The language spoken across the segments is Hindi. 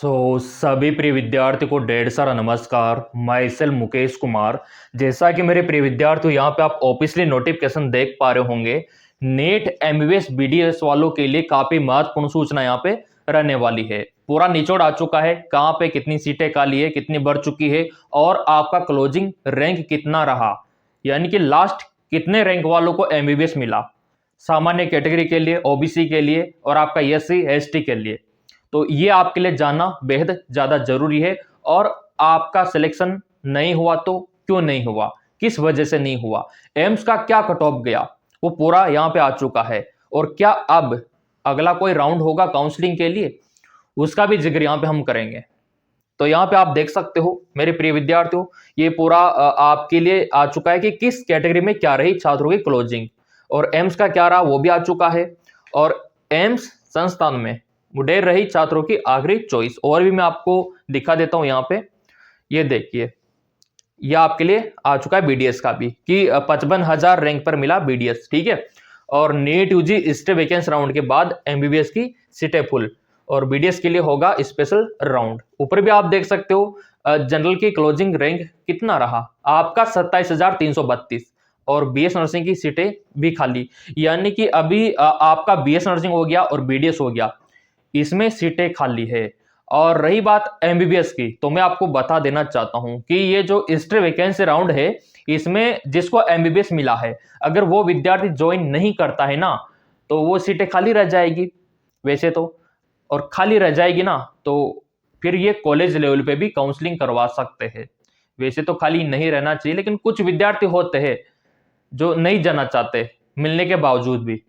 सभी प्रिय विद्यार्थी को ढेर सारा नमस्कार। मैं सेल मुकेश कुमार। जैसा कि मेरे प्रिय विद्यार्थी यहाँ पे आप ऑफिशियली नोटिफिकेशन देख पा रहे होंगे, नीट एमबीबीएस बीडीएस वालों के लिए काफी महत्वपूर्ण सूचना यहाँ पे रहने वाली है। पूरा निचोड़ आ चुका है, कहाँ पे कितनी सीटें खाली है, कितनी बढ़ चुकी है और आपका क्लोजिंग रैंक कितना रहा, यानी कि लास्ट कितने रैंक वालों को एमबीबीएस मिला, सामान्य कैटेगरी के लिए, ओबीसी के लिए और आपका एससी एसटी के लिए। तो ये आपके लिए जानना बेहद ज़्यादा जरूरी है। और आपका सिलेक्शन नहीं हुआ तो क्यों नहीं हुआ, किस वजह से नहीं हुआ, एम्स का क्या कट ऑफ गया, वो पूरा यहाँ पे आ चुका है। और क्या अब अगला कोई राउंड होगा काउंसलिंग के लिए, उसका भी जिक्र यहाँ पे हम करेंगे। तो यहाँ पे आप देख सकते हो मेरे प्रिय विद्यार्थियों, ये पूरा आपके लिए आ चुका है कि किस कैटेगरी में क्या रही छात्रों की क्लोजिंग, और एम्स का क्या रहा वो भी आ चुका है। और एम्स संस्थान में मुडेर रही छात्रों की आखिरी चॉइस, और भी मैं आपको दिखा देता हूं यहाँ पे। ये देखिए, ये आपके लिए आ चुका है बीडीएस का भी कि 55,000 रैंक पर मिला बीडीएस, ठीक है। और NEET UG stay vacancy round के बाद एमबीबीएस की सीटें फुल, और बीडीएस के लिए होगा स्पेशल राउंड। ऊपर भी आप देख सकते हो जनरल की क्लोजिंग रैंक कितना रहा आपका 27,332, और बीएस नर्सिंग की सीटें भी खाली, यानी कि अभी आपका बीएस नर्सिंग हो गया और बीडीएस हो गया, इसमें सीटें खाली है। और रही बात एमबीबीएस की, तो मैं आपको बता देना चाहता हूं कि ये जो स्टे वैकेंसी राउंड है, इसमें जिसको एमबीबीएस मिला है, अगर वो विद्यार्थी ज्वाइन नहीं करता है ना, तो वो सीटें खाली रह जाएगी वैसे तो। और खाली रह जाएगी ना, तो फिर ये कॉलेज लेवल पे भी काउंसलिंग करवा सकते हैं। वैसे तो खाली नहीं रहना चाहिए, लेकिन कुछ विद्यार्थी होते हैं जो नहीं जाना चाहते मिलने के बावजूद भी।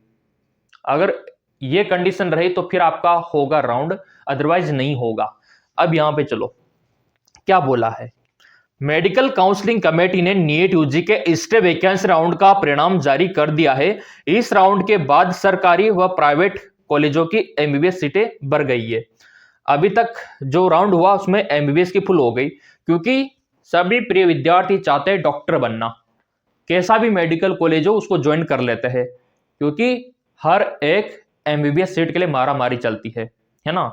अगर ये कंडीशन रही तो फिर आपका होगा राउंड, अदरवाइज नहीं होगा। अब यहां पे चलो क्या बोला है। मेडिकल काउंसलिंग कमेटी ने नीट यूजी के स्टे वैकेंसी राउंड का परिणाम जारी कर दिया है। इस राउंड के बाद सरकारी व प्राइवेट कॉलेजों की एमबीबीएस सीटें बढ़ गई है। अभी तक जो राउंड हुआ उसमें एमबीबीएस की फुल हो गई, क्योंकि सभी प्रिय विद्यार्थी चाहते हैं डॉक्टर बनना। कैसा भी मेडिकल कॉलेज हो उसको ज्वाइन कर लेते हैं, क्योंकि हर एक एमबीबीएस सीट के लिए मारा मारी चलती है ना।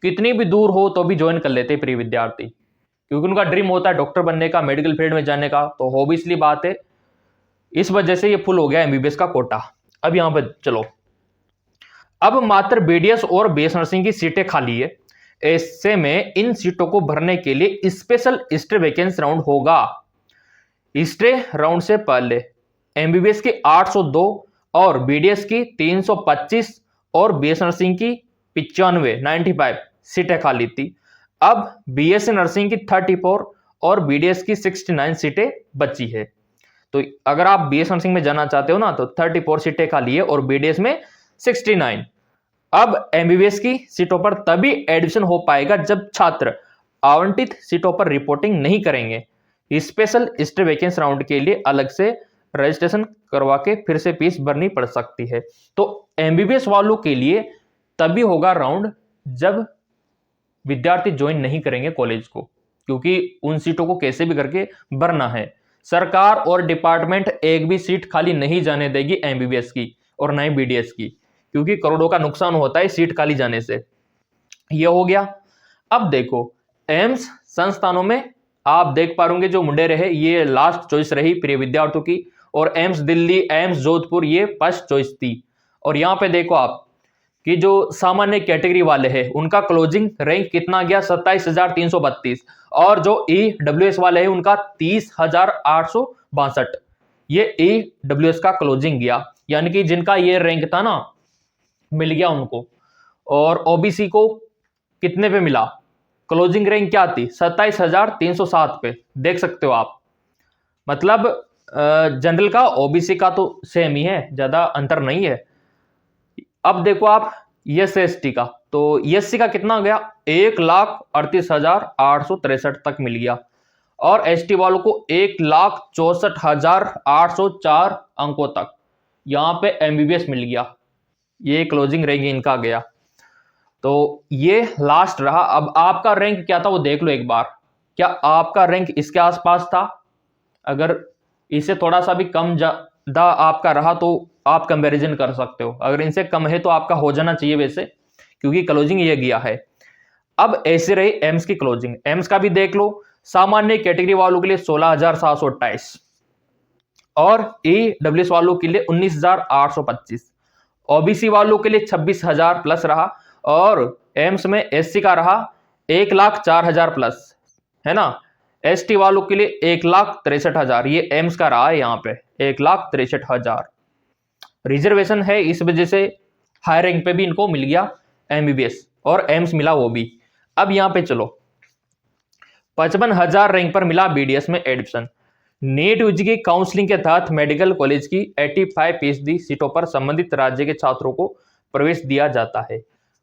कितनी भी दूर हो तो भी ज्वाइन कर लेते हैं प्रिय विद्यार्थी, क्योंकि उनका ड्रीम होता है डॉक्टर बनने का, मेडिकल फील्ड में जाने का। तो हो भी इसलिए बात है, इस वजह से ये फुल हो गया एमबीबीएस का कोटा। अब यहां पर चलो, अब मात्र बीडीएस और बीएस नर्सिंग की सीटें खाली है। ऐसे में इन सीटों को भरने के लिए स्पेशल स्टे वैकेंसी राउंड होगा। स्टे राउंड से पहले एमबीबीएस की 802 और बीडीएस की 325 और बीएस नर्सिंग की 95 सीटें खाली थी। अब बीएससी नर्सिंग की 34 और बीडीएस की 69 सीटें बची है। तो अगर आप बीएस नर्सिंग में जाना चाहते हो ना, तो 34 सीटें खाली है और बीडीएस में 69। अब एमबीबीएस की सीटों पर तभी एडमिशन हो पाएगा जब छात्र आवंटित सीटों पर रिपोर्टिंग नहीं करेंगे। स्पेशल स्टे वैकेंसी राउंड के लिए अलग से रजिस्ट्रेशन करवा के फिर से फीस भरनी पड़ सकती है। तो एमबीबीएस वालों के लिए तभी होगा राउंड जब विद्यार्थी ज्वाइन नहीं करेंगे कॉलेज को, क्योंकि उन सीटों को कैसे भी करके भरना है। सरकार और डिपार्टमेंट एक भी सीट खाली नहीं जाने देगी एमबीबीएस की और न ही बीडीएस की, क्योंकि करोड़ों का नुकसान होता है सीट खाली जाने से। यह हो गया। अब देखो, एम्स संस्थानों में आप देख पा रहे जो मुंडे रहे, ये लास्ट चॉइस रही प्रिय विद्यार्थियों की, और एम्स दिल्ली, एम्स जोधपुर ये फर्स्ट चॉइस थी। और यहां पे देखो आप कि जो सामान्य कैटेगरी वाले हैं उनका क्लोजिंग रैंक कितना गया, 27,332, और जो ईडब्ल्यूएस वाले हैं उनका 30,862। ये ईडब्ल्यूएस का क्लोजिंग गया, यानी कि जिनका ये रैंक था ना, मिल गया उनको। और ओबीसी को कितने पे मिला, क्लोजिंग रैंक क्या थी, 27,307 पे, देख सकते हो आप। मतलब जनरल का ओबीसी का तो सेम ही है, ज्यादा अंतर नहीं है। अब देखो आप एस एसटी का, तो एससी का कितना गया, 1,38,863 तक मिल गया, और एसटी वालों को 1,64,804 अंकों तक यहां पे एमबीबीएस मिल गया। ये क्लोजिंग रैंक इनका गया। तो ये लास्ट रहा। अब आपका रैंक क्या था वो देख लो एक बार, क्या आपका रैंक इसके आसपास था? अगर इससे थोड़ा सा भी कम ज्यादा आपका रहा तो आप कंपैरिजन कर सकते हो, अगर इनसे कम है तो आपका हो जाना चाहिए वैसे, क्योंकि क्लोजिंग ये गया है। अब ऐसे रही एम्स की क्लोजिंग। एम्स का भी देख लो, सामान्य कैटेगरी वालों के लिए 16,728 और ईडब्ल्यूएस वालों के लिए 19,825, ओबीसी वालों के लिए 26,000 प्लस रहा, और एम्स में एससी का रहा 1,04,000 प्लस, है ना। एसटी वालों के लिए 1,63,000, ये एम्स का रहा है यहाँ पे 1,63,000। रिजर्वेशन है, इस वजह से हाई रैंक पे भी इनको मिल गया एमबीबीएस, और एम्स मिला वो भी। अब यहाँ पे चलो, 55,000 रैंक पर मिला बीडीएस में एडमिशन। नीट यूजी की काउंसलिंग के तहत मेडिकल कॉलेज की 85% सीटों पर संबंधित राज्य के छात्रों को प्रवेश दिया जाता है।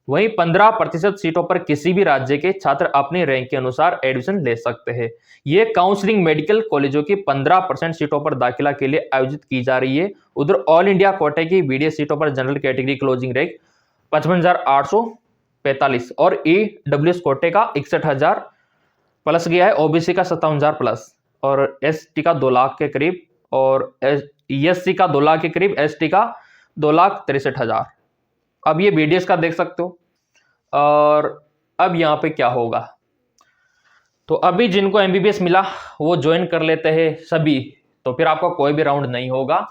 वहीं 15% सीटों पर किसी भी राज्य के छात्र अपने रैंक के अनुसार एडमिशन ले सकते हैं। ये काउंसलिंग मेडिकल कॉलेजों की 15% सीटों पर दाखिला के लिए आयोजित की जा रही है। उधर ऑल इंडिया कोटे की बीडीएस सीटों पर जनरल कैटेगरी क्लोजिंग रैंक 55,845 और ईडब्ल्यूएस कोटे का 61,000 प्लस गया है, ओबीसी का 57,000 प्लस, और एसटी का 2 लाख के करीब, और एससी का 2 लाख के करीब, एसटी का 2,63,000। अब ये बीडीएस का देख सकते हो। और अब यहाँ पे क्या होगा, तो अभी जिनको एमबीबीएस मिला वो ज्वाइन कर लेते हैं सभी, तो फिर आपका कोई भी राउंड नहीं होगा,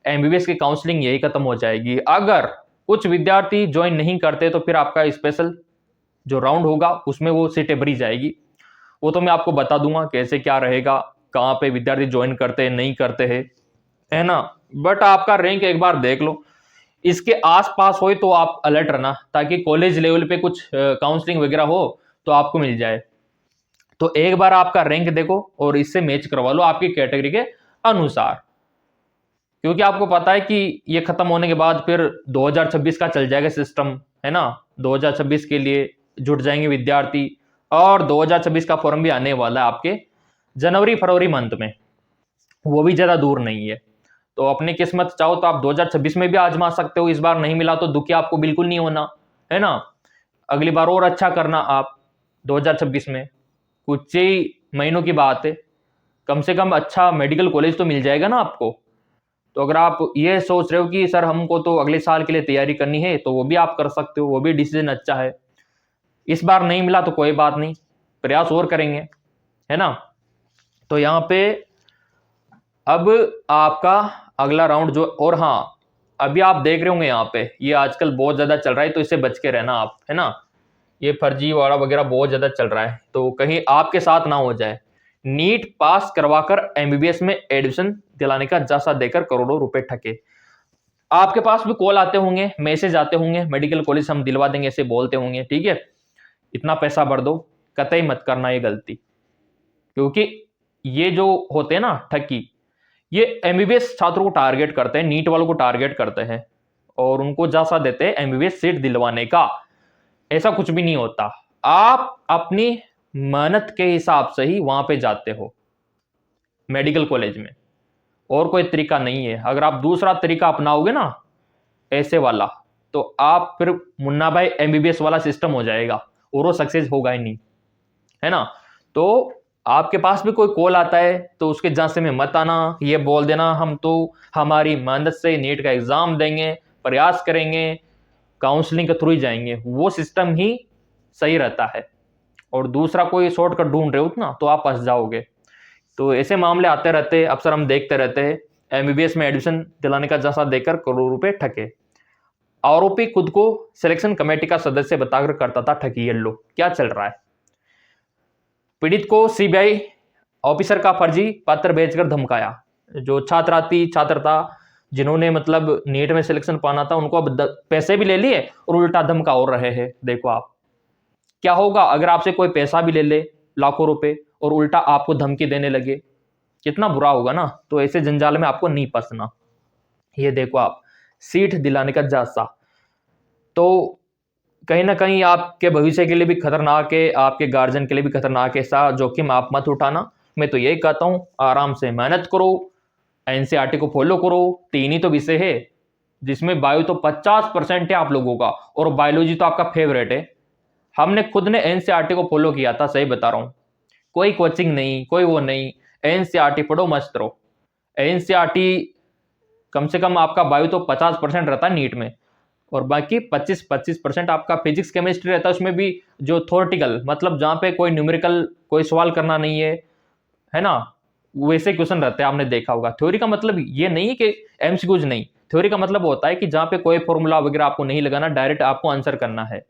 एमबीबीएस की काउंसलिंग यही खत्म हो जाएगी। अगर कुछ विद्यार्थी ज्वाइन नहीं करते तो फिर आपका स्पेशल जो राउंड होगा उसमें वो सीटें भरी जाएगी। वो तो मैं आपको बता दूंगा कैसे क्या रहेगा, कहाँ पे विद्यार्थी ज्वाइन करते हैं नहीं करते हैं, है ना। बट आपका रैंक एक बार देख लो, इसके आसपास हो तो आप अलर्ट रहना, ताकि कॉलेज लेवल पे कुछ काउंसलिंग वगैरह हो तो आपको मिल जाए। तो एक बार आपका रैंक देखो और इससे मैच करवा लो आपकी कैटेगरी के अनुसार, क्योंकि आपको पता है कि ये खत्म होने के बाद फिर 2026 का चल जाएगा सिस्टम, है ना। 2026 के लिए जुट जाएंगे विद्यार्थी, और 2026 का फॉर्म भी आने वाला है आपके जनवरी फरवरी मंथ में, वो भी ज्यादा दूर नहीं है। तो अपनी किस्मत चाहो तो आप 2026 में भी आजमा सकते हो। इस बार नहीं मिला तो दुखी आपको बिल्कुल नहीं होना, है ना। अगली बार और अच्छा करना आप 2026 में। कुछ ही महीनों की बात है, कम से कम अच्छा मेडिकल कॉलेज तो मिल जाएगा ना आपको। तो अगर आप ये सोच रहे हो कि सर हमको तो अगले साल के लिए तैयारी करनी है, तो वो भी आप कर सकते हो, वो भी डिसीजन अच्छा है। इस बार नहीं मिला तो कोई बात नहीं, प्रयास और करेंगे, है ना। तो यहाँ पे अब आपका अगला राउंड जो, और हाँ अभी आप देख रहे होंगे यहाँ पे ये आजकल बहुत ज्यादा चल रहा है, तो इससे बच के रहना आप, है ना। ये फर्जी वाला वगैरह बहुत ज्यादा चल रहा है, तो कहीं आपके साथ ना हो जाए। नीट पास करवाकर एमबीबीएस में एडमिशन दिलाने का झांसा देकर करोड़ों रुपए ठगे। आपके पास भी कॉल आते होंगे, मैसेज आते होंगे, मेडिकल कॉलेज हम दिलवा देंगे ऐसे बोलते होंगे, ठीक है, इतना पैसा भर दो। कतई मत करना ये गलती, क्योंकि ये जो होते हैं ना ठगी, ये एमबीबीएस छात्रों को टारगेट करते हैं, नीट वालों को टारगेट करते हैं, और उनको झांसा देते हैं एमबीबीएस सीट दिलवाने का। ऐसा कुछ भी नहीं होता, आप अपनी मेहनत के हिसाब से ही वहां पे जाते हो मेडिकल कॉलेज में, और कोई तरीका नहीं है। अगर आप दूसरा तरीका अपनाओगे ना ऐसे वाला, तो आप फिर मुन्ना भाई एमबीबीएस वाला सिस्टम हो जाएगा, और वो सक्सेस होगा ही नहीं, है ना। तो आपके पास भी कोई कॉल आता है तो उसके झांसे में मत आना, ये बोल देना हम तो हमारी मेहनत से नीट का एग्जाम देंगे, प्रयास करेंगे, काउंसलिंग के थ्रू ही जाएंगे, वो सिस्टम ही सही रहता है। और दूसरा कोई शॉर्टकट ढूंढ रहे हो ना तो आप फंस जाओगे। तो ऐसे मामले आते रहते हैं, अक्सर हम देखते रहते हैं, एमबीबीएस में एडमिशन दिलाने का झांसा देकर करोड़ों रुपए ठगे। आरोपी खुद को सिलेक्शन कमेटी का सदस्य बताकर करता था ठगी। ये लो क्या चल रहा है। पीड़ित को सीबीआई ऑफिसर का फर्जी पत्र भेजकर धमकाया। जो छात्र था जिन्होंने मतलब नीट में सिलेक्शन पाना था, उनको अब पैसे भी ले लिए और उल्टा धमका और रहे हैं। देखो आप क्या होगा अगर आपसे कोई पैसा भी ले ले लाखों रुपए और उल्टा आपको धमकी देने लगे, कितना बुरा होगा ना। तो ऐसे जंजाल में आपको नहीं फंसना। ये देखो आप, सीट दिलाने का झांसा तो कहीं ना कहीं आपके भविष्य के लिए भी खतरनाक है, आपके गार्जियन के लिए भी खतरनाक है। ऐसा जोखिम आप मत उठाना। मैं तो यही कहता हूँ, आराम से मेहनत करो, एनसीईआरटी को फॉलो करो। 3 ही तो विषय है जिसमें बायो तो 50% है आप लोगों का, और बायोलॉजी तो आपका फेवरेट है। हमने खुद ने एनसीईआरटी को फॉलो किया था, सही बता रहा हूँ। कोई कोचिंग नहीं, कोई वो नहीं, एनसीईआरटी पढ़ो, मस्त रहो। एनसीईआरटी कम से कम आपका बायो तो 50% रहता है नीट में, और बाकी 25% आपका फिजिक्स केमिस्ट्री रहता है, उसमें भी जो थ्योरेटिकल मतलब जहाँ पे कोई न्यूमेरिकल कोई सवाल करना नहीं है ना, वैसे क्वेश्चन रहते हैं, आपने देखा होगा। थ्योरी का मतलब ये नहीं है कि एमसीक्यूज नहीं, थ्योरी का मतलब होता है कि जहाँ पे कोई फॉर्मूला वगैरह आपको नहीं लगाना, डायरेक्ट आपको आंसर करना है।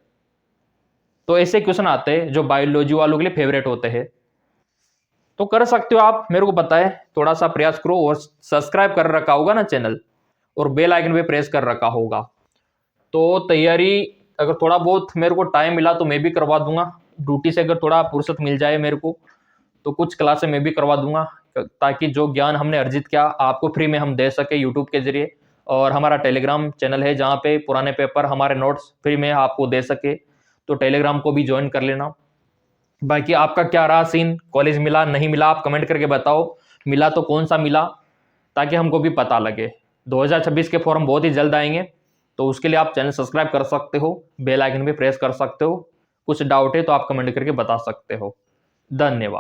तो ऐसे क्वेश्चन आते हैं जो बायोलॉजी वालों के लिए फेवरेट होते हैं। तो कर सकते हो आप, मेरे को पता है, थोड़ा सा प्रयास करो और सब्सक्राइब कर रखा होगा ना चैनल, और बेल आइकन पे प्रेस कर रखा होगा। तो तैयारी अगर थोड़ा बहुत मेरे को टाइम मिला तो मैं भी करवा दूंगा, ड्यूटी से अगर थोड़ा फुर्सत मिल जाए मेरे को तो कुछ क्लासें मैं भी करवा दूंगा, ताकि जो ज्ञान हमने अर्जित किया आपको फ्री में हम दे सके यूट्यूब के जरिए। और हमारा टेलीग्राम चैनल है जहाँ पे पुराने पेपर हमारे नोट्स फ्री में आपको दे सके, तो टेलीग्राम को भी ज्वाइन कर लेना। बाकी आपका क्या रहा सीन, कॉलेज मिला नहीं मिला, आप कमेंट करके बताओ, मिला तो कौन सा मिला, ताकि हमको भी पता लगे। 2026 के फॉर्म बहुत ही जल्द आएंगे, तो उसके लिए आप चैनल सब्सक्राइब कर सकते हो, बेल आइकन पे प्रेस कर सकते हो। कुछ डाउट है तो आप कमेंट करके बता सकते हो। धन्यवाद।